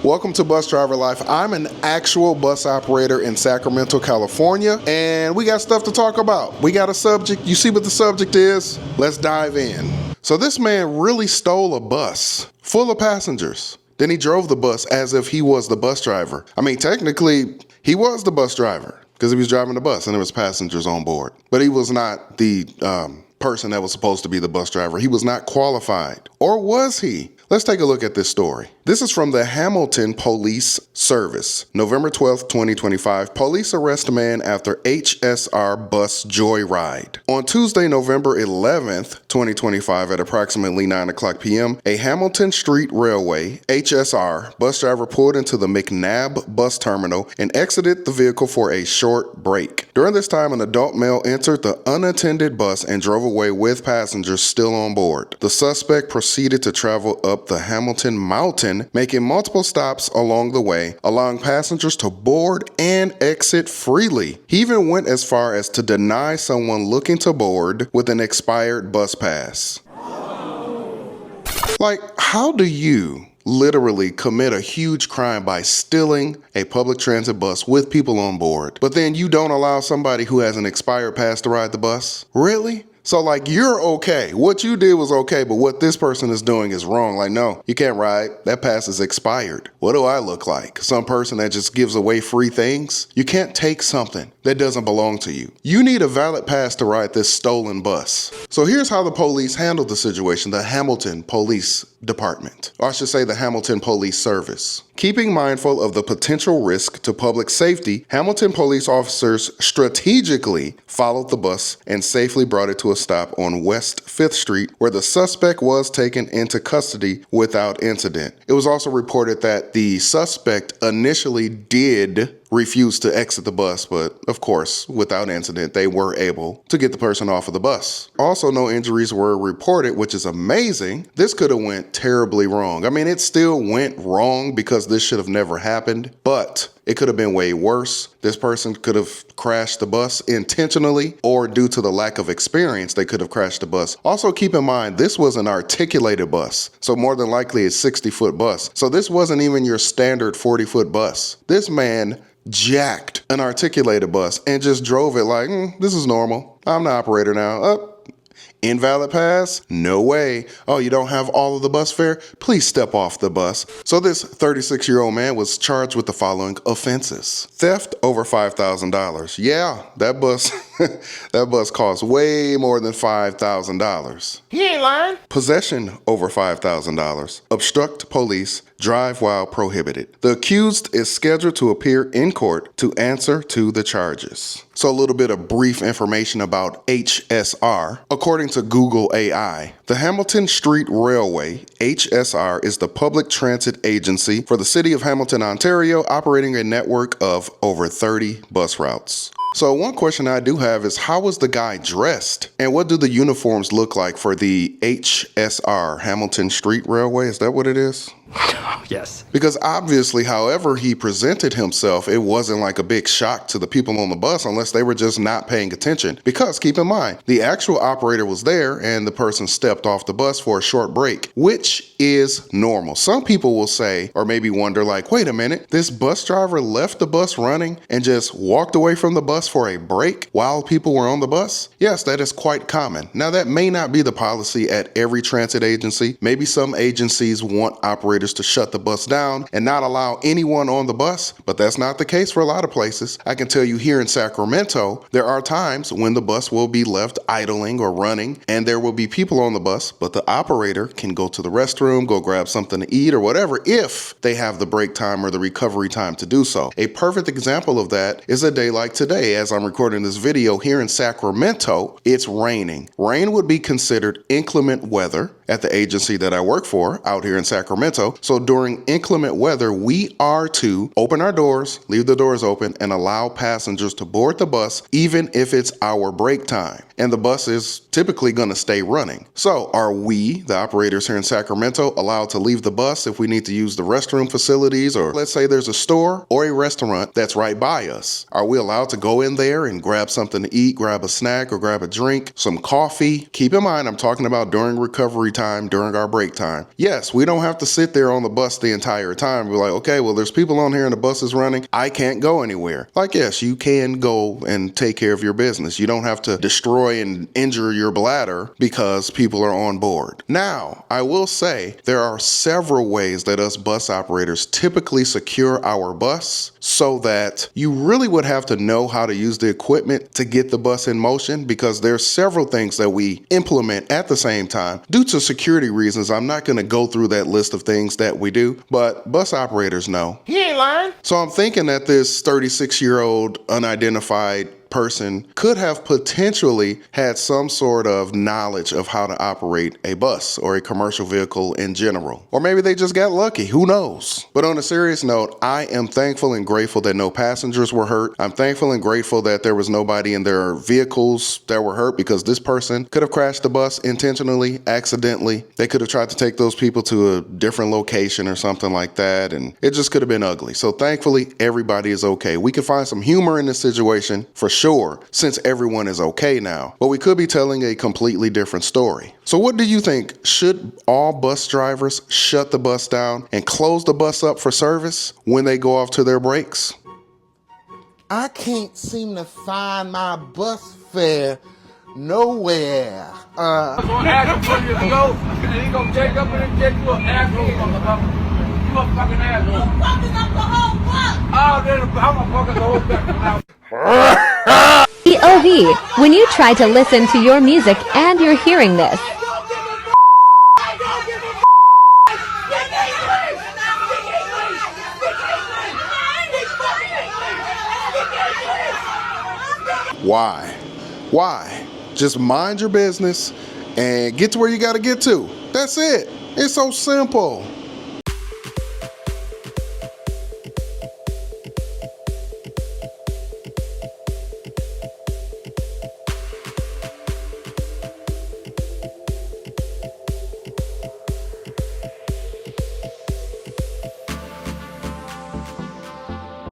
Welcome to Bus Driver Life. I'm an actual bus operator in Sacramento, California, and we got stuff to talk about. We got a subject. You see what the subject is? Let's dive in. So this man really stole a bus full of passengers. Then he drove the bus as if he was the bus driver. I mean, technically, he was the bus driver because he was driving the bus and there was passengers on board. But he was not the person that was supposed to be the bus driver. He was not qualified. Or was he? Let's take a look at this story. This is from the Hamilton Police Service. November 12th, 2025. Police arrest man after HSR bus joyride. On Tuesday, November 11th, 2025 at approximately 9:00 p.m., a Hamilton Street Railway HSR bus driver pulled into the McNabb bus terminal and exited the vehicle for a short break. During this time, an adult male entered the unattended bus and drove away with passengers still on board. The suspect proceeded to travel up the Hamilton Mountain, making multiple stops along the way, allowing passengers to board and exit freely. He even went as far as to deny someone looking to board with an expired bus pass. Like, how do you literally commit a huge crime by stealing a public transit bus with people on board, but then you don't allow somebody who has an expired pass to ride the bus? Really? So like, you're okay. What you did was okay, but what this person is doing is wrong. Like, no, you can't ride. That pass is expired. What do I look like? Some person that just gives away free things? You can't take something that doesn't belong to you. You need a valid pass to ride this stolen bus. So here's how the police handled the situation, the Hamilton Police Department, or I should say the Hamilton Police Service. Keeping mindful of the potential risk to public safety, Hamilton police officers strategically followed the bus and safely brought it to a stop on West 5th Street, where the suspect was taken into custody without incident. It was also reported that the suspect initially did refuse to exit the bus, but of course, without incident, they were able to get the person off of the bus. Also, no injuries were reported, which is amazing. This could have went terribly wrong. I mean, it still went wrong because this should have never happened, but it could have been way worse. This person could have crashed the bus intentionally, or due to the lack of experience, they could have crashed the bus. Also, keep in mind, this was an articulated bus, so more than likely a 60-foot bus. So this wasn't even your standard 40-foot bus. This man jacked an articulated bus and just drove it like, this is normal. I'm the operator now. Invalid pass? No way. Oh, you don't have all of the bus fare? Please step off the bus. So this 36-year-old man was charged with the following offenses. Theft over $5,000. Yeah, that bus that bus cost way more than $5,000. He ain't lying. Possession over $5,000. Obstruct police. Drive while prohibited. The accused is scheduled to appear in court to answer to the charges. So a little bit of brief information about HSR. According to Google AI, the Hamilton Street Railway, HSR, is the public transit agency for the city of Hamilton, Ontario, operating a network of over 30 bus routes. So one question I do have is, how was the guy dressed? And what do the uniforms look like for the HSR, Hamilton Street Railway? Is that what it is? Yes. Because obviously, however he presented himself, it wasn't like a big shock to the people on the bus unless they were just not paying attention. Because keep in mind, the actual operator was there and the person stepped off the bus for a short break, which is normal. Some people will say, or maybe wonder like, wait a minute, this bus driver left the bus running and just walked away from the bus for a break while people were on the bus? Yes, that is quite common. Now, that may not be the policy at every transit agency. Maybe some agencies want operators to shut the bus down and not allow anyone on the bus, but that's not the case for a lot of places. I can tell you here in Sacramento, there are times when the bus will be left idling or running and there will be people on the bus, but the operator can go to the restroom, go grab something to eat or whatever if they have the break time or the recovery time to do so. A perfect example of that is a day like today. As I'm recording this video here in Sacramento, it's raining. Rain would be considered inclement weather at the agency that I work for out here in Sacramento. So during inclement weather, we are to open our doors, leave the doors open, and allow passengers to board the bus, even if it's our break time. and the bus is typically going to stay running. So are we, the operators here in Sacramento, allowed to leave the bus if we need to use the restroom facilities, or let's say there's a store or a restaurant that's right by us? Are we allowed to go in there and grab something to eat, grab a snack or grab a drink, some coffee? Keep in mind, I'm talking about during recovery time, during our break time. Yes, we don't have to sit there on the bus the entire time. We're like, okay, well, there's people on here and the bus is running. I can't go anywhere. Like, yes, you can go and take care of your business. You don't have to destroy and injure your bladder because people are on board. Now, I will say there are several ways that us bus operators typically secure our bus so that you really would have to know how to use the equipment to get the bus in motion, because there's several things that we implement at the same time. Due to security reasons, I'm not going to go through that list of things that we do, but bus operators know. He ain't lying. So I'm thinking that this 36-year-old unidentified person could have potentially had some sort of knowledge of how to operate a bus or a commercial vehicle in general. Or maybe they just got lucky, who knows? But on a serious note, I am thankful and grateful that no passengers were hurt. I'm thankful and grateful that there was nobody in their vehicles that were hurt, because this person could have crashed the bus intentionally, accidentally. They could have tried to take those people to a different location or something like that, and it just could have been ugly. So thankfully, everybody is okay. We can find some humor in this situation for sure, since everyone is okay now, but we could be telling a completely different story. So what do you think? Should all bus drivers shut the bus down and close the bus up for service when they go off to their breaks? I can't seem to find my bus fare nowhere. Gonna ask him where you go, and he gonna take up and get you an asshole, motherfucker. You a fucking asshole. You fucking up the whole bus. Oh, then I'm gonna fucking the whole bus now. POV, when you try to listen to your music and you're hearing this. Why? Why? Just mind your business and get to where you gotta get to. That's it. It's so simple.